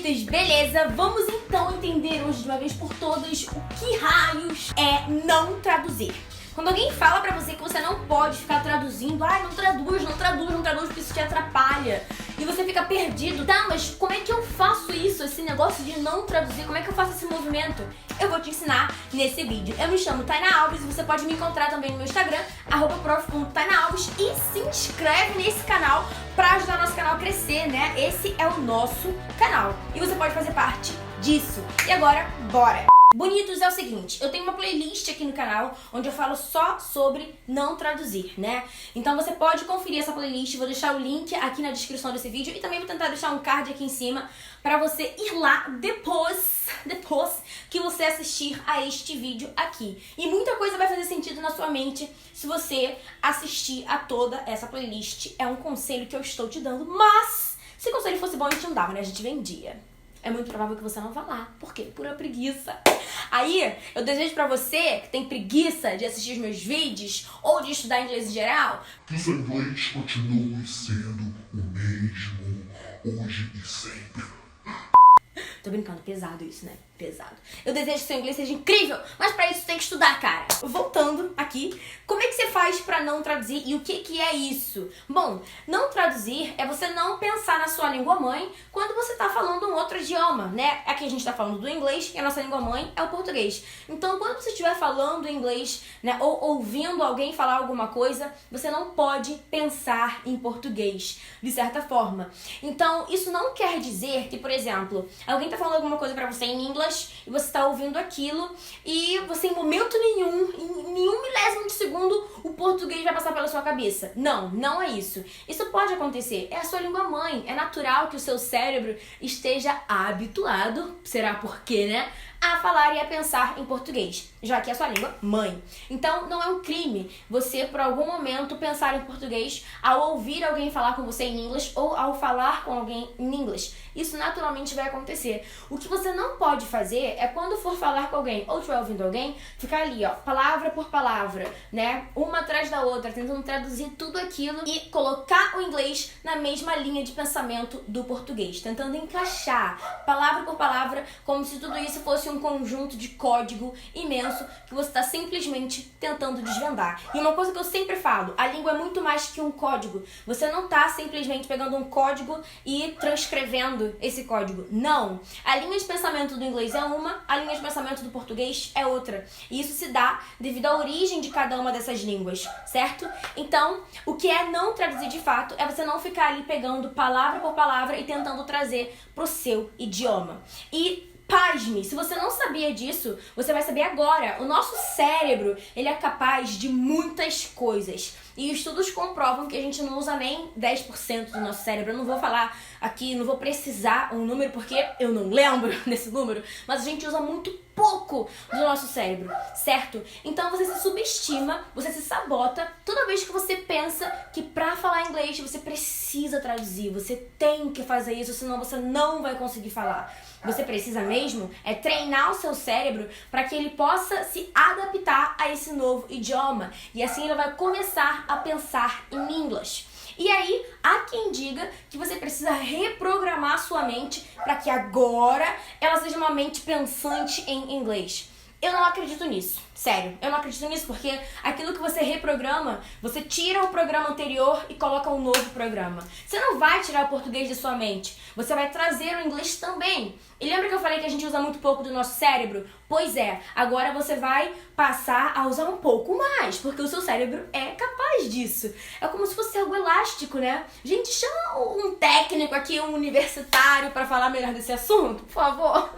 bonitas, beleza? Vamos então entender hoje de uma vez por todas o que raios é não traduzir. Quando alguém fala pra você que você não pode ficar traduzindo, não traduz, porque isso te atrapalha. E você fica perdido. Tá, mas como é que eu faço isso, esse negócio de não traduzir? Como é que eu faço esse movimento? Eu vou te ensinar nesse vídeo. Eu me chamo Tainá Alves e você pode me encontrar também no meu Instagram, @prof.tainaalves, e se inscreve nesse canal pra ajudar nosso canal a crescer, né? Esse é o nosso canal e você pode fazer parte disso. E agora, bora! Bonitos, é o seguinte, eu tenho uma playlist aqui no canal onde eu falo só sobre não traduzir, né? Então você pode conferir essa playlist, vou deixar o link aqui na descrição desse vídeo e também vou tentar deixar um card aqui em cima pra você ir lá depois que você assistir a este vídeo aqui. E muita coisa vai fazer sentido na sua mente se você assistir a toda essa playlist. É um conselho que eu estou te dando, mas se o conselho fosse bom a gente não dava, né? A gente vendia. É muito provável que você não vá lá. Por quê? Pura preguiça. Aí, eu desejo pra você que tem preguiça de assistir os meus vídeos ou de estudar inglês em geral, que o seu inglês continue sendo o mesmo hoje e sempre. Tô brincando, pesado isso, né? Pesado. Eu desejo que seu inglês seja incrível, mas pra isso tem que estudar, cara. Voltando aqui, como é que você faz pra não traduzir e o que é isso? Bom, não traduzir é você não pensar na sua língua mãe quando você tá falando um outro idioma, né? Aqui a gente tá falando do inglês e a nossa língua mãe é o português. Então, quando você estiver falando inglês, né, ou ouvindo alguém falar alguma coisa, você não pode pensar em português, de certa forma. Então, isso não quer dizer que, por exemplo, alguém tá falando alguma coisa pra você em inglês e você tá ouvindo aquilo e você em momento nenhum, em nenhum milésimo de segundo, o português vai passar pela sua cabeça. Não, não é isso. Isso pode acontecer. É a sua língua mãe. É natural que o seu cérebro esteja habituado, será por quê, né? A falar e a pensar em português, já que é a sua língua mãe. Então, não é um crime você, por algum momento, pensar em português ao ouvir alguém falar com você em inglês ou ao falar com alguém em inglês. Isso naturalmente vai acontecer. O que você não pode fazer é, quando for falar com alguém ou estiver ouvindo alguém, ficar ali, ó, palavra por palavra, né? Uma atrás da outra, tentando traduzir tudo aquilo e colocar o inglês na mesma linha de pensamento do português, tentando encaixar palavra por palavra, como se tudo isso fosse um conjunto de código imenso que você está simplesmente tentando desvendar. E uma coisa que eu sempre falo, a língua é muito mais que um código. Você não está simplesmente pegando um código e transcrevendo esse código. Não! A linha de pensamento do inglês é uma, a linha de pensamento do português é outra. E isso se dá devido à origem de cada uma dessas línguas, certo? Então, o que é não traduzir de fato é você não ficar ali pegando palavra por palavra e tentando trazer pro seu idioma. E pasme, se você não sabia disso, você vai saber agora. O nosso cérebro, ele é capaz de muitas coisas. E estudos comprovam que a gente não usa nem 10% do nosso cérebro. Eu não vou falar aqui, não vou precisar um número porque eu não lembro desse número, mas a gente usa muito pouco do nosso cérebro, certo? Então você se subestima, você se sabota toda vez que você pensa que pra falar inglês você precisa traduzir, você tem que fazer isso, senão você não vai conseguir falar. Você precisa mesmo é treinar o seu cérebro para que ele possa se adaptar a esse novo idioma. E assim ele vai começar a pensar em inglês. E aí, há quem diga que você precisa reprogramar sua mente para que agora ela seja uma mente pensante em inglês. Eu não acredito nisso, sério, eu não acredito nisso porque aquilo que você reprograma, você tira o programa anterior e coloca um novo programa. Você não vai tirar o português da sua mente, você vai trazer o inglês também. E lembra que eu falei que a gente usa muito pouco do nosso cérebro? Pois é, agora você vai passar a usar um pouco mais, porque o seu cérebro é capaz disso. É como se fosse algo elástico, né? Gente, chama um técnico aqui, um universitário para falar melhor desse assunto, por favor.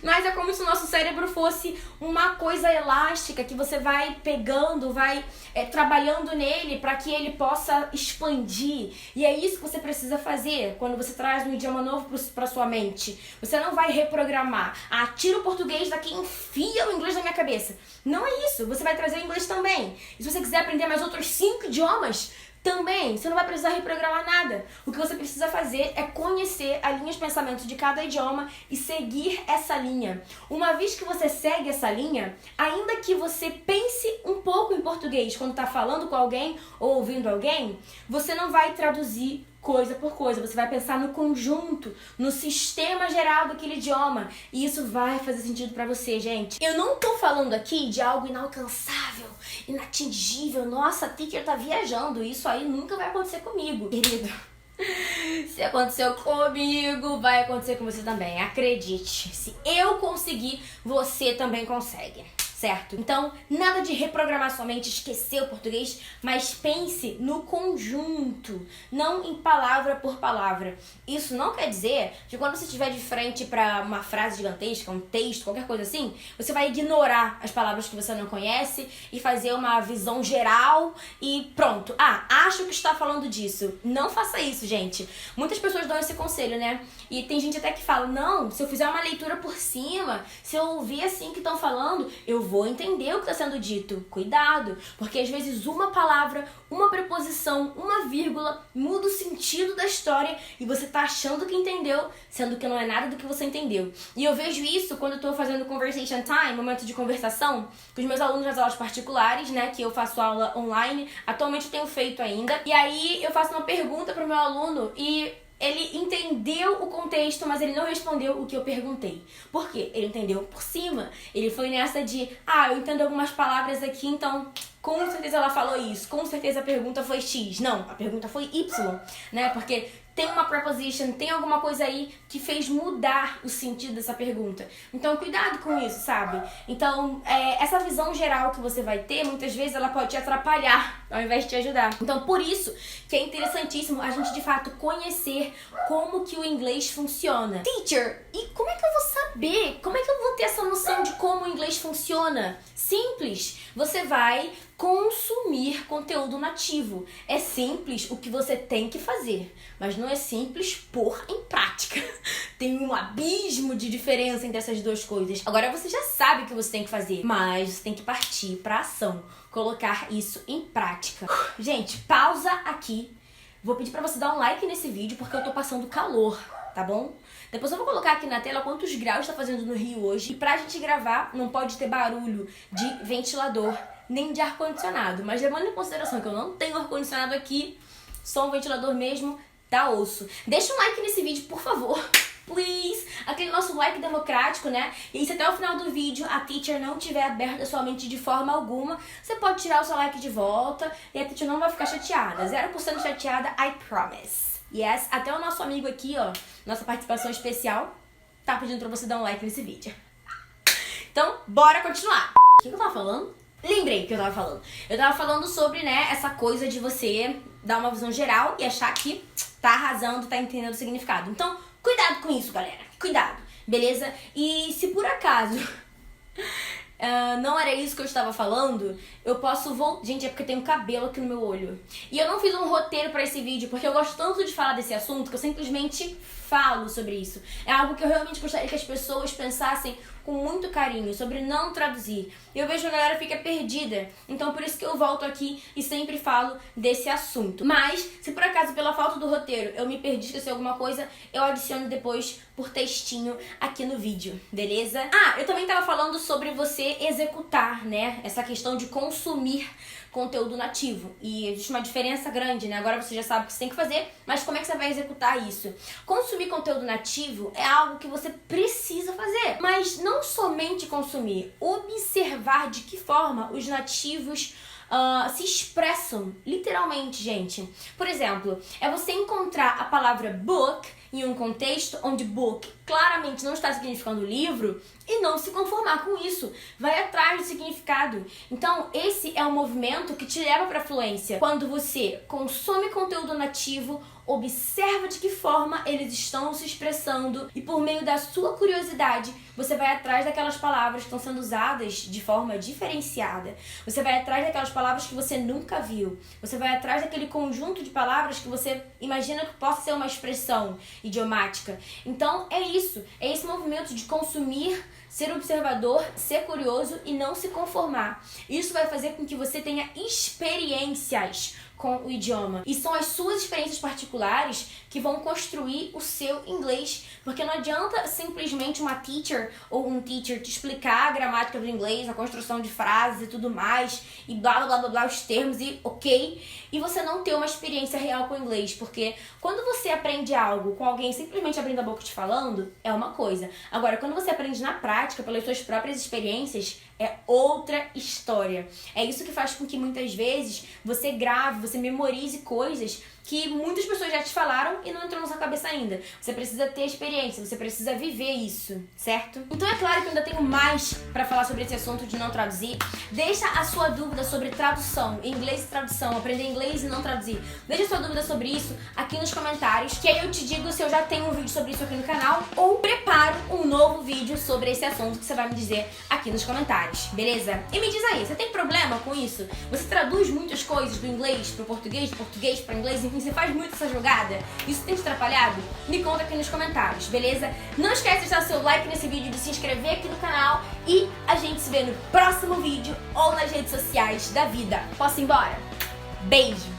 Mas é como se o nosso cérebro fosse uma coisa elástica que você vai pegando, vai trabalhando nele para que ele possa expandir. E é isso que você precisa fazer quando você traz um idioma novo para sua mente. Você não vai reprogramar. Tira o português daqui e enfia o inglês na minha cabeça. Não é isso. Você vai trazer o inglês também. E se você quiser aprender mais outros 5 idiomas, Também, você não vai precisar reprogramar nada. O que você precisa fazer é conhecer a linha de pensamento de cada idioma e seguir essa linha. Uma vez que você segue essa linha, ainda que você pense um pouco em português quando está falando com alguém ou ouvindo alguém, você não vai traduzir coisa por coisa, você vai pensar no conjunto, no sistema geral daquele idioma, e isso vai fazer sentido pra você, gente. Eu não tô falando aqui de algo inalcançável, inatingível, nossa, a teacher tá viajando, isso aí nunca vai acontecer comigo, querido. Se aconteceu comigo, vai acontecer com você também, acredite. Se eu conseguir, você também consegue. Certo? Então, nada de reprogramar sua mente, esquecer o português, mas pense no conjunto, não em palavra por palavra. Isso não quer dizer que quando você estiver de frente para uma frase gigantesca, um texto, qualquer coisa assim, você vai ignorar as palavras que você não conhece e fazer uma visão geral e pronto. Ah, acho que está falando disso. Não faça isso, gente. Muitas pessoas dão esse conselho, né? E tem gente até que fala, não, se eu fizer uma leitura por cima, se eu ouvir assim que estão falando, eu vou entender o que está sendo dito. Cuidado, porque às vezes uma palavra, uma preposição, uma vírgula muda o sentido da história e você tá achando que entendeu, sendo que não é nada do que você entendeu. E eu vejo isso quando eu tô fazendo conversation time, momento de conversação, com os meus alunos nas aulas particulares, né, que eu faço aula online. Atualmente eu tenho feito ainda. E aí eu faço uma pergunta pro meu aluno e ele entendeu o contexto, mas ele não respondeu o que eu perguntei. Por quê? Ele entendeu por cima. Ele foi nessa de, eu entendo algumas palavras aqui, então com certeza ela falou isso. Com certeza a pergunta foi X. Não, a pergunta foi Y, né? Porque tem uma preposition, tem alguma coisa aí que fez mudar o sentido dessa pergunta. Então, cuidado com isso, sabe? Então, essa visão geral que você vai ter, muitas vezes ela pode te atrapalhar ao invés de te ajudar. Então, por isso que é interessantíssimo a gente, de fato, conhecer como que o inglês funciona. Teacher, e como é que eu vou saber? Como é que eu vou ter essa noção de como o inglês funciona? Simples. Você vai consumir conteúdo nativo. É simples o que você tem que fazer, mas não é simples pôr em prática. Tem um abismo de diferença entre essas duas coisas. Agora você já sabe o que você tem que fazer, mas você tem que partir pra ação, colocar isso em prática. Gente, pausa aqui. Vou pedir pra você dar um like nesse vídeo porque eu tô passando calor, tá bom? Depois eu vou colocar aqui na tela quantos graus tá fazendo no Rio hoje. E pra gente gravar, não pode ter barulho de ventilador, nem de ar-condicionado. Mas levando em consideração que eu não tenho ar-condicionado aqui, só um ventilador mesmo, dá osso. Deixa um like nesse vídeo, por favor. Please. Aquele nosso like democrático, né? E se até o final do vídeo a teacher não tiver aberta sua mente de forma alguma, você pode tirar o seu like de volta e a teacher não vai ficar chateada. 0% chateada, I promise. Yes, até o nosso amigo aqui, ó, nossa participação especial, tá pedindo pra você dar um like nesse vídeo. Então, bora continuar. O que eu tava falando? Lembrei o que eu tava falando. Eu tava falando sobre, né, essa coisa de você dar uma visão geral e achar que tá arrasando, tá entendendo o significado. Então, cuidado com isso, galera. Cuidado, beleza? E se por acaso não era isso que eu estava falando, eu posso voltar. Gente, é porque eu tenho cabelo aqui no meu olho. E eu não fiz um roteiro pra esse vídeo, porque eu gosto tanto de falar desse assunto que eu simplesmente falo sobre isso. É algo que eu realmente gostaria que as pessoas pensassem com muito carinho, sobre não traduzir. Eu vejo a galera fica perdida, então por isso que eu volto aqui e sempre falo desse assunto. Mas, se por acaso pela falta do roteiro eu me perdi, esqueci alguma coisa, eu adiciono depois por textinho aqui no vídeo, beleza? Eu também tava falando sobre você executar, né, essa questão de consumir conteúdo nativo. E existe uma diferença grande, né? Agora você já sabe o que você tem que fazer, mas como é que você vai executar isso? Consumir conteúdo nativo é algo que você precisa fazer, mas não somente consumir, observar de que forma os nativos se expressam, literalmente, gente. Por exemplo, é você encontrar a palavra book em um contexto onde book claramente não está significando livro e não se conformar com isso. Vai atrás do significado. Então, esse é um movimento que te leva para a fluência. Quando você consome conteúdo nativo, observa de que forma eles estão se expressando e por meio da sua curiosidade, você vai atrás daquelas palavras que estão sendo usadas de forma diferenciada. Você vai atrás daquelas palavras que você nunca viu. Você vai atrás daquele conjunto de palavras que você imagina que possa ser uma expressão idiomática. Então, é isso. É esse movimento de consumir, ser observador, ser curioso e não se conformar. Isso vai fazer com que você tenha experiências com o idioma. E são as suas experiências particulares que vão construir o seu inglês, porque não adianta simplesmente uma teacher ou um teacher te explicar a gramática do inglês, a construção de frases e tudo mais, e blá blá blá blá, os termos e ok, e você não ter uma experiência real com o inglês, porque quando você aprende algo com alguém simplesmente abrindo a boca te falando, é uma coisa. Agora, quando você aprende na prática, pelas suas próprias experiências, é outra história. É isso que faz com que muitas vezes você grave, você memorize coisas que muitas pessoas já te falaram e não entrou na sua cabeça ainda. Você precisa ter experiência, você precisa viver isso, certo? Então é claro que eu ainda tenho mais pra falar sobre esse assunto de não traduzir. Deixa a sua dúvida sobre tradução, inglês e tradução, aprender inglês e não traduzir. Deixa a sua dúvida sobre isso aqui nos comentários, que aí eu te digo se eu já tenho um vídeo sobre isso aqui no canal ou preparo um novo vídeo sobre esse assunto que você vai me dizer aqui nos comentários, beleza? E me diz aí, você tem problema com isso? Você traduz muitas coisas do inglês pro português, do português para inglês, enfim, você faz muito essa jogada? Isso tem te atrapalhado? Me conta aqui nos comentários, beleza? Não esquece de deixar seu like nesse vídeo, de se inscrever aqui no canal e a gente se vê no próximo vídeo ou nas redes sociais da vida. Posso ir embora? Beijo!